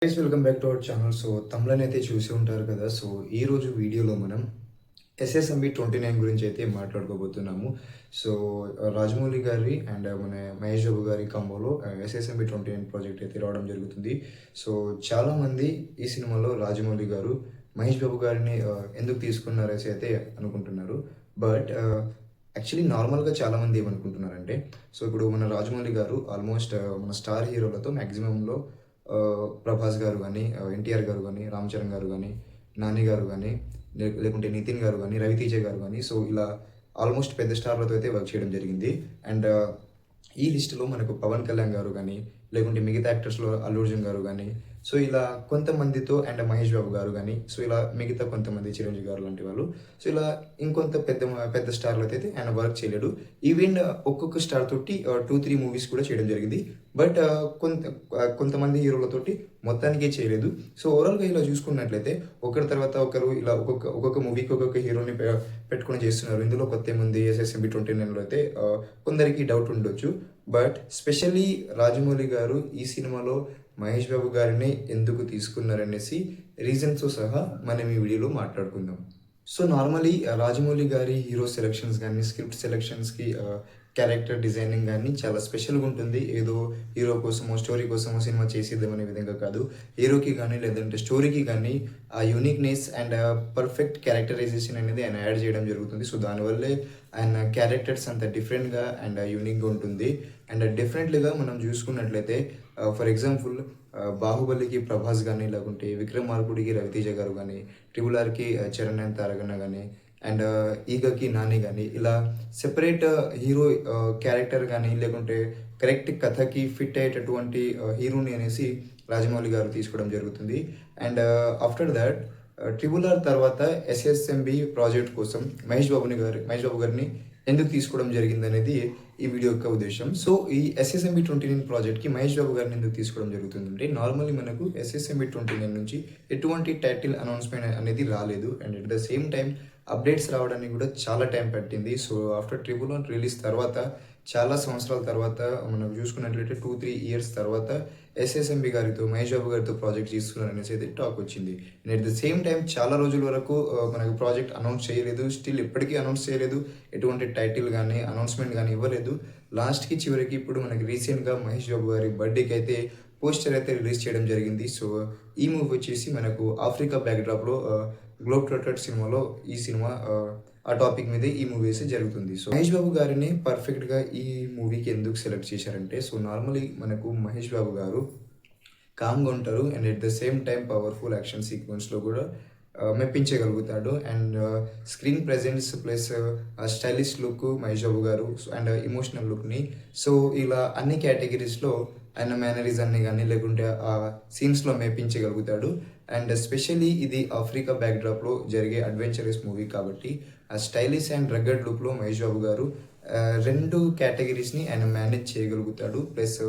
Guys welcome back to our channel. So తమ్ములని అయితే చూసి ఉంటారు కదా. సో ఈ రోజు వీడియోలో మనం ఎస్ఎస్ఎంబి 29 గురించి అయితే మాట్లాడుకోబోతున్నాము. సో రాజమౌళి గారి అండ్ మన మహేష్ బాబు గారి కాంబోలో ఎస్ఎస్ఎంబి 29 ప్రాజెక్ట్ అయితే రావడం జరుగుతుంది. సో చాలామంది ఈ సినిమాలో రాజమౌళి గారు మహేష్ బాబు గారిని ఎందుకు తీసుకున్నారని అయితే అనుకుంటున్నారు. బట్ యాక్చువల్లీ నార్మల్గా చాలామంది ఏమనుకుంటున్నారంటే, సో ఇప్పుడు మన రాజమౌళి గారు ఆల్మోస్ట్ మన స్టార్ హీరోలతో మ్యాక్సిమంలో ప్రభాస్ గారు కానీ, ఎన్టీఆర్ గారు కానీ, రామ్ చరణ్ గారు కానీ, నాని గారు కానీ, లేకుంటే నితిన్ గారు కానీ, రవితేజ గారు కానీ, సో ఇలా ఆల్మోస్ట్ పెద్ద స్టార్లతో అయితే వర్క్ చేయడం జరిగింది. అండ్ ఈ లిస్టులో మనకు పవన్ కళ్యాణ్ గారు కానీ, లేకుంటే మిగతా యాక్టర్స్లో అల్లు అర్జున్ గారు కానీ, సో ఇలా కొంతమందితో అండ్ మహేష్ బాబు గారు కానీ, సో ఇలా మిగతా కొంతమంది చిరంజీవి గారు లాంటి వాళ్ళు, సో ఇలా ఇంకొంత పెద్ద పెద్ద స్టార్లతో అయితే ఆయన వర్క్ చేయలేడు. ఈవెన్ ఒక్కొక్క స్టార్ తోటి 2-3 మూవీస్ కూడా చేయడం జరిగింది. బట్ కొంతమంది హీరోలతోటి మొత్తానికే చేయలేదు. సో ఓవరాల్గా ఇలా చూసుకున్నట్లయితే ఒకరి తర్వాత ఒకరు ఇలా ఒక్కొక్క మూవీకి ఒక్కొక్క హీరోని పెట్టుకొని చేస్తున్నారు. ఇందులో కొత్త ఏముంది ఎస్ఎస్ఎంబి 29లో అయితే కొందరికి డౌట్ ఉండొచ్చు. బట్ స్పెషల్లీ రాజమౌళి గారు ఈ సినిమాలో మహేష్ బాబు గారిని ఎందుకు తీసుకున్నారనేసి రీజన్స్తో సహా మనం ఈ వీడియోలో మాట్లాడుకుందాం. సో నార్మలీ రాజమౌళి గారి హీరో సెలెక్షన్స్ కానీ, స్క్రిప్ట్ సెలెక్షన్స్కి క్యారెక్టర్ డిజైనింగ్ కానీ చాలా స్పెషల్గా ఉంటుంది. ఏదో హీరో కోసమో స్టోరీ కోసమో సినిమా చేసేద్దామనే విధంగా కాదు. హీరోకి కానీ లేదంటే స్టోరీకి కానీ ఆ యూనిక్నెస్ అండ్ పర్ఫెక్ట్ క్యారెక్టరైజేషన్ అనేది ఆయన యాడ్ చేయడం జరుగుతుంది. సో దానివల్లే ఆయన క్యారెక్టర్స్ అంత డిఫరెంట్గా అండ్ యూనిక్గా ఉంటుంది. అండ్ డెఫినెట్లీగా మనం చూసుకున్నట్లయితే ఫర్ ఎగ్జాంపుల్ బాహుబలికి ప్రభాస్ కానీ, లేకుంటే విక్రమార్కుడికి రవితేజ గారు కానీ, ట్రిపుల్ ఆర్కి చరణ్ అండ్ తారకన్న కానీ, అండ్ ఈగకి నాని కానీ, ఇలా సెపరేట్ హీరో క్యారెక్టర్ కానీ లేకుంటే కరెక్ట్ కథకి ఫిట్ అయ్యేటటువంటి హీరోని అనేసి రాజమౌళి గారు తీసుకోవడం జరుగుతుంది. And after that triple R తర్వాత ఎస్ఎస్ఎంబి ప్రాజెక్ట్ కోసం మహేష్ బాబు గారిని ఎందుకు తీసుకోవడం జరిగింది అనేది ఈ వీడియో యొక్క ఉద్దేశం. సో ఈ ఎస్ఎస్ఎంబి 29 ప్రాజెక్ట్కి మహేష్ బాబు గారిని ఎందుకు తీసుకోవడం జరుగుతుందంటే, నార్మల్లీ మనకు ఎస్ఎస్ఎంబి 29 నుంచి ఎటువంటి టైటిల్ అనౌన్స్మెంట్ అనేది రాలేదు. And at the same time updates రావడానికి కూడా చాలా టైం పట్టింది. So after triple R release తర్వాత చాలా సంవత్సరాల తర్వాత మనం చూసుకున్నట్లయితే 2-3 ఇయర్స్ తర్వాత ఎస్ఎస్ఎంబి గారితో మహేష్ బాబు గారితో ప్రాజెక్ట్ చేస్తున్నారు అనేసి అయితే టాక్ వచ్చింది. And at the same time చాలా రోజుల వరకు మనకు ప్రాజెక్ట్ అనౌన్స్ చేయలేదు. స్టిల్ ఇప్పటికీ అనౌన్స్ చేయలేదు. ఎటువంటి టైటిల్ కానీ అనౌన్స్మెంట్ కానీ ఇవ్వలేదు. లాస్ట్కి చివరికి ఇప్పుడు మనకి రీసెంట్గా మహేష్ బాబు గారి బర్త్డేకి అయితే పోస్టర్ అయితే రిలీజ్ చేయడం జరిగింది. సో ఈ మూవీ వచ్చేసి మనకు ఆఫ్రికా బ్యాక్డ్రాప్లో గ్లోబ్ ట్రాటర్ సినిమాలో ఈ సినిమా ఆ టాపిక్ మీద ఈ మూవీస్ జరుగుతుంది. సో మహేష్ బాబు గారిని పర్ఫెక్ట్గా ఈ మూవీకి ఎందుకు సెలెక్ట్ చేశారంటే, సో నార్మలీ మనకు మహేష్ బాబు గారు కామ్గా ఉంటారు and at the same time powerful action సీక్వెన్స్లో కూడా మెప్పించగలుగుతాడు. And screen presence plus stylish look Mahesh Babu garu and emotional లుక్ని, so ఇలా అన్ని కేటగిరీస్లో ఆయన మేనరిజాన్ని కానీ లేకుంటే ఆ సీన్స్లో మెప్పించగలుగుతాడు. అండ్ ఎస్పెషల్లీ ఇది ఆఫ్రికా బ్యాక్డ్రాప్లో జరిగే అడ్వెంచరస్ మూవీ కాబట్టి ఆ స్టైలిష్ అండ్ రగ్గడ్ లుక్లో మహేష్ బాబు గారు రెండు కేటగిరీస్ని ఆయన మేనేజ్ చేయగలుగుతాడు. ప్లస్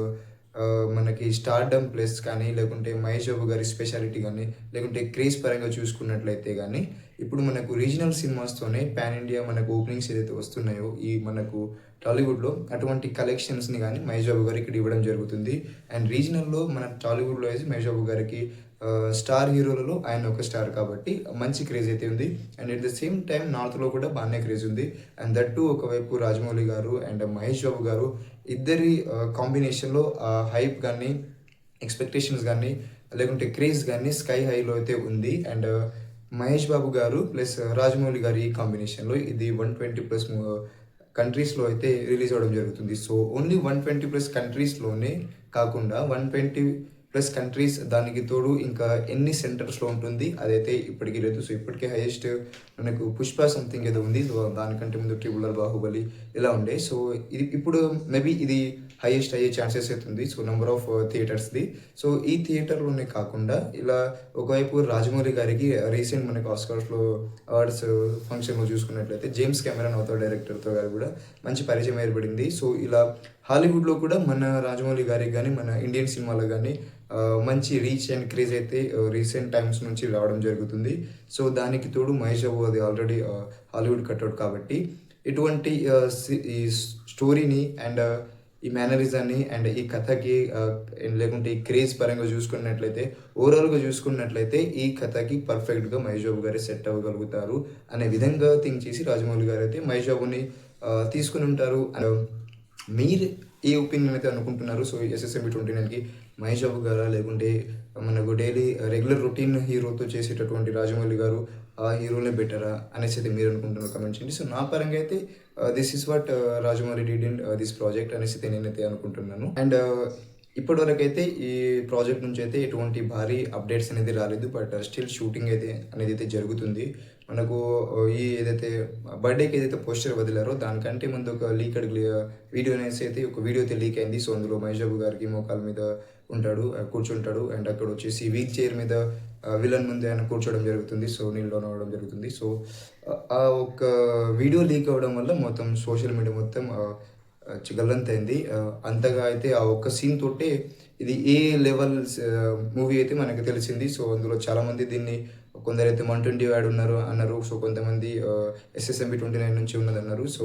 మనకి స్టార్డమ్ ప్లస్ కానీ లేకుంటే మహేష్ బాబు గారి స్పెషాలిటీ కానీ లేకుంటే క్రేజ్ పరంగా చూసుకున్నట్లయితే కానీ ఇప్పుడు మనకు రీజనల్ సినిమాస్తోనే పాన్ ఇండియా మనకు ఓపెనింగ్స్ ఏదైతే వస్తున్నాయో ఈ మనకు టాలీవుడ్లో అటువంటి కలెక్షన్స్ని కానీ మహేష్ బాబు గారికి ఇక్కడ ఇవ్వడం జరుగుతుంది. అండ్ రీజనల్లో మన టాలీవుడ్లో అయితే మహేష్ బాబు గారికి స్టార్ హీరోలలో ఆయన ఒక స్టార్ కాబట్టి మంచి క్రేజ్ అయితే ఉంది. And at the same time నార్త్లో కూడా బాగానే క్రేజ్ ఉంది. అండ్ దట్టు ఒకవైపు రాజమౌళి గారు అండ్ మహేష్ బాబు గారు ఇద్దరి కాంబినేషన్లో హైప్ కానీ ఎక్స్పెక్టేషన్స్ కానీ లేకుంటే క్రేజ్ కానీ స్కై హైలో అయితే ఉంది. అండ్ మహేష్ బాబు గారు ప్లస్ రాజమౌళి గారి ఈ కాంబినేషన్లో ఇది 120+ కంట్రీస్లో అయితే రిలీజ్ అవ్వడం జరుగుతుంది. సో ఓన్లీ 120+ కంట్రీస్లోనే కాకుండా 120+ కంట్రీస్ దానికి తోడు ఇంకా ఎన్ని సెంటర్స్లో ఉంటుంది అదైతే ఇప్పటికీ లేదు. సో ఇప్పటికే హైయెస్ట్ మనకు పుష్ప సంథింగ్ ఏదో ఉంది. సో దానికంటే ముందు ట్రిపుల్ ఆర్, బాహుబలి ఇలా ఉండే. సో ఇది ఇప్పుడు మేబీ ఇది హైయెస్ట్ అయ్యే ఛాన్సెస్ అవుతుంది. సో నెంబర్ ఆఫ్ థియేటర్స్ది. సో ఈ థియేటర్లోనే కాకుండా ఇలా ఒకవైపు రాజమౌళి గారికి రీసెంట్ మనకు ఆస్కార్స్లో అవార్డ్స్ ఫంక్షన్లో చూసుకున్నట్లయితే జేమ్స్ కెమెరాన్ అవుతారు డైరెక్టర్తో గారు కూడా మంచి పరిచయం ఏర్పడింది. సో ఇలా హాలీవుడ్లో కూడా మన రాజమౌళి గారికి కానీ మన ఇండియన్ సినిమాలో కానీ మంచి రీచ్ అండ్ క్రేజ్ అయితే రీసెంట్ టైమ్స్ నుంచి రావడం జరుగుతుంది. సో దానికి తోడు మహేష్ బాబు అది ఆల్రెడీ హాలీవుడ్ కట్అవుట్ కాబట్టి ఇటువంటి ఈ స్టోరీని అండ్ ఈ మేనరిజాన్ని అండ్ ఈ కథకి లేకుంటే ఈ క్రేజ్ పరంగా చూసుకున్నట్లయితే ఓవరాల్గా చూసుకున్నట్లయితే ఈ కథకి పర్ఫెక్ట్గా మహేష్ బాబు గారే సెట్ అవ్వగలుగుతారు అనే విధంగా థింక్ చేసి రాజమౌళి గారు అయితే మహేష్ బాబుని తీసుకుని ఉంటారు. మీరు ఏ ఒపీనియన్ అయితే అనుకుంటున్నారు? సో ఎస్ఎస్ఎంబి 29కి మహేష్ బాబు గారా, లేకుంటే మనకు డైలీ రెగ్యులర్ రొటీన్ హీరోతో చేసేటటువంటి రాజమౌళి గారు ఆ హీరోలే బెటరా అనేసి అయితే మీరు అనుకుంటున్నారు కమెంట్ చేయండి. సో నా పరంగా అయితే this is what Rajamouli did in this project అనేసి అయితే నేనైతే అనుకుంటున్నాను. అండ్ ఇప్పటివరకు అయితే ఈ ప్రాజెక్ట్ నుంచి అయితే ఎటువంటి భారీ అప్డేట్స్ అనేది రాలేదు. బట్ స్టిల్ షూటింగ్ అయితే అనేది అయితే జరుగుతుంది. మనకు ఈ ఏదైతే బర్త్డేకి ఏదైతే పోస్టర్ వదిలారో దానికంటే ముందు ఒక లీక్డ్ వీడియో అనేసి అయితే ఒక వీడియో అయితే లీక్ అయింది. సో అందులో మహేష్ బాబు గారికి మోకాల మీద ఉంటాడు, కూర్చుంటాడు. అండ్ అక్కడ వచ్చేసి వీల్ చైర్ మీద విలన్ ముందే ఆయన కూర్చోవడం జరుగుతుంది. సో నీళ్ళు డౌన్ అవ్వడం జరుగుతుంది. సో ఆ ఒక వీడియో లీక్ అవ్వడం వల్ల మొత్తం సోషల్ మీడియా మొత్తం గల్లంతైంది. అంతగా అయితే ఆ ఒక్క సీన్ తోటే ఇది ఏ లెవెల్ మూవీ అయితే మనకు తెలిసింది. సో అందులో చాలామంది దీన్ని కొందరైతే 120 యాడ్ అన్నారు. సో కొంతమంది ఎస్ఎస్ఎంబి 29 నుంచి ఉన్నదన్నారు. సో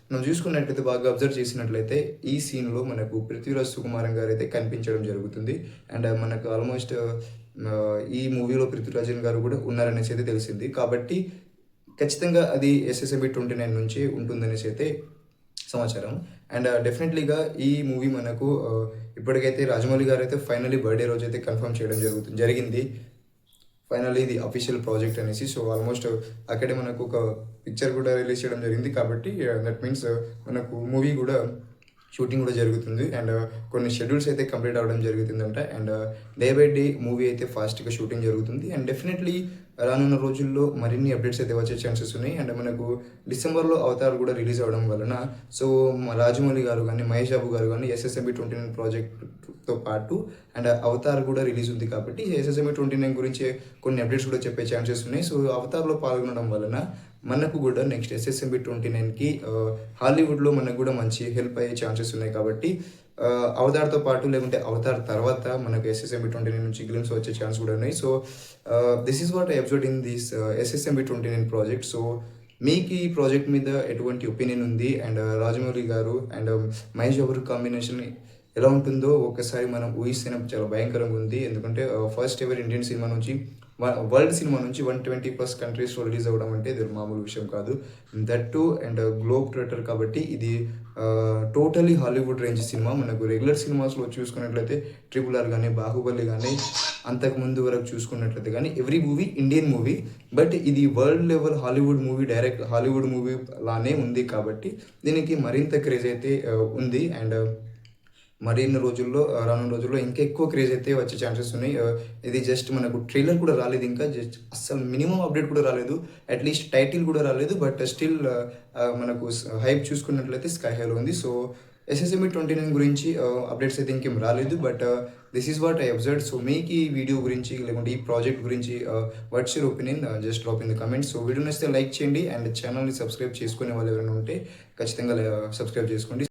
మనం చూసుకున్నట్లయితే బాగా అబ్జర్వ్ చేసినట్లయితే ఈ సీన్లో మనకు పృథ్వీరాజ్ సుకుమారన్ గారు అయితే కనిపించడం జరుగుతుంది. అండ్ మనకు ఆల్మోస్ట్ ఈ మూవీలో పృథ్వీరాజన్ గారు కూడా ఉన్నారనేసి అయితే తెలిసింది. కాబట్టి ఖచ్చితంగా అది ఎస్ఎస్ఎంబి 29 నుంచి ఉంటుందనేసి అయితే సమాచారం. అండ్ డెఫినెట్లీగా ఈ మూవీ మనకు ఇప్పటికైతే రాజమౌళి గారు అయితే ఫైనలీ బర్త్డే రోజు అయితే కన్ఫర్మ్ చేయడం జరిగింది. ఫైనల్లీ ఇది అఫీషియల్ ప్రాజెక్ట్ అనేసి. సో ఆల్మోస్ట్ అక్కడే మనకు ఒక పిక్చర్ కూడా రిలీజ్ చేయడం జరిగింది. కాబట్టి దట్ మీన్స్ మనకు మూవీ కూడా షూటింగ్ కూడా జరుగుతుంది. అండ్ కొన్ని షెడ్యూల్స్ అయితే కంప్లీట్ అవ్వడం జరుగుతుందంట. And day by day movie అయితే ఫాస్ట్గా షూటింగ్ జరుగుతుంది. అండ్ డెఫినెట్లీ రానున్న రోజుల్లో మరిన్ని అప్డేట్స్ అయితే వచ్చే ఛాన్సెస్ ఉన్నాయి. అండ్ మనకు డిసెంబర్లో అవతార్ కూడా రిలీజ్ అవ్వడం వలన సో రాజమౌళి గారు కానీ మహేష్ బాబు గారు కానీ ఎస్ఎస్ఎంబి 29 ప్రాజెక్ట్తో పాటు అండ్ అవతార్ కూడా రిలీజ్ ఉంది. కాబట్టి ఎస్ఎస్ఎంబి 29 గురించి కొన్ని అప్డేట్స్ కూడా చెప్పే ఛాన్సెస్ ఉన్నాయి. సో అవతార్లో పాల్గొనడం వలన మనకు కూడా నెక్స్ట్ ఎస్ఎస్ఎంబి 29కి హాలీవుడ్లో మనకు కూడా మంచి హెల్ప్ అయ్యే ఛాన్సెస్ ఉన్నాయి. కాబట్టి అవతార్తో పాటు లేకుంటే అవతార్ తర్వాత మనకు ఎస్ఎస్ఎంబి 29 నుంచి గ్లిమ్స్ వచ్చే ఛాన్స్ కూడా ఉన్నాయి. So this is what I observe in this SSMB 29 project. So మీకు ఈ ప్రాజెక్ట్ మీద ఎటువంటి ఒపీనియన్ ఉంది? అండ్ రాజమౌళి గారు అండ్ మహేష్ బాబు కాంబినేషన్ ఎలా ఉంటుందో ఒక్కసారి మనం ఊహిస్తే చాలా భయంకరంగా ఉంది. ఎందుకంటే ఫస్ట్ ఎవర్ ఇండియన్ సినిమా నుంచి వరల్డ్ సినిమా నుంచి 120+ కంట్రీస్లో రిలీజ్ అవ్వడం అంటే ఇది మామూలు విషయం కాదు. That to and globe trotter. కాబట్టి ఇది టోటలీ హాలీవుడ్ రేంజ్ సినిమా. మనకు రెగ్యులర్ సినిమాస్లో చూసుకున్నట్లయితే RRR కానీ బాహుబలి కానీ అంతకుముందు వరకు చూసుకున్నట్లయితే కానీ every movie Indian movie. But ఇది world level Hollywood movie, direct Hollywood movie లానే ఉంది. కాబట్టి దీనికి మరింత క్రేజ్ అయితే ఉంది. అండ్ రానున్న రోజుల్లో ఇంకా ఎక్కువ క్రేజ్ అయితే వచ్చే ఛాన్సెస్ ఉన్నాయి. ఇది జస్ట్ మనకు ట్రైలర్ కూడా రాలేదు, ఇంకా జస్ట్ అస్సలు మినిమం అప్డేట్ కూడా రాలేదు, అట్లీస్ట్ టైటిల్ కూడా రాలేదు. బట్ స్టిల్ మనకు హైప్ చూసుకున్నట్లయితే స్కై హైలో ఉంది. సో ఎస్ఎస్ఎంబి 29 గురించి అప్డేట్స్ అయితే ఇంకేం రాలేదు. But this is what I observe. So మీకు ఈ వీడియో గురించి లేకుంటే ఈ ప్రాజెక్ట్ గురించి what's your opinion? Just drop in the comments. So video నచ్చితే లైక్ చేయండి. అండ్ ఛానల్ని సబ్స్క్రైబ్ చేసుకునే వాళ్ళు ఎవరైనా ఉంటే ఖచ్చితంగా సబ్స్క్రైబ్ చేసుకోండి.